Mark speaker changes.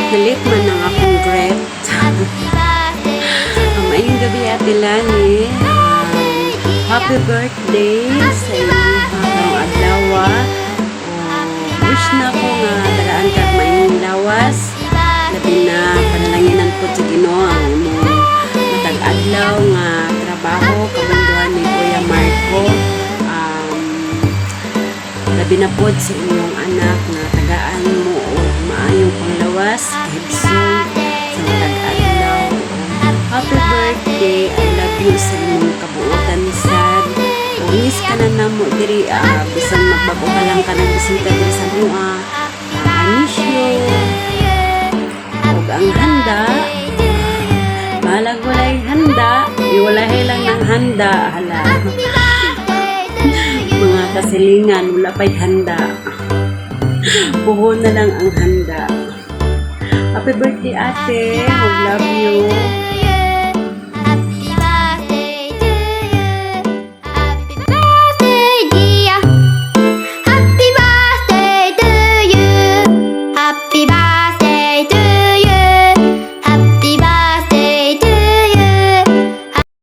Speaker 1: Nalit man ang akong gret. Maayong gabi Ate Lani. Happy birthday sa inyong adlaw. Wish na ko nga daraan kag maayong lawas. Labi na panalanginan po sa Ginoo ang imong matag adlaw nga trabaho kabunduhan ni Kuya Marco. Labi na po sa inyong anak na tagaan mo o maayong panglawas kahit soon sa matag adlaw. Happy birthday, I love you sa inyong kabuotan sad. Unis ka na namo diri bisan magbabuka lang ka ng bisita diri sa mua. I miss you. Og ang handa, balag walay handa, iwalahay lang ng handa, hala. Mga kasilingan, wala pa'y handa. Buho na lang ang handa. Happy birthday ate, I love you.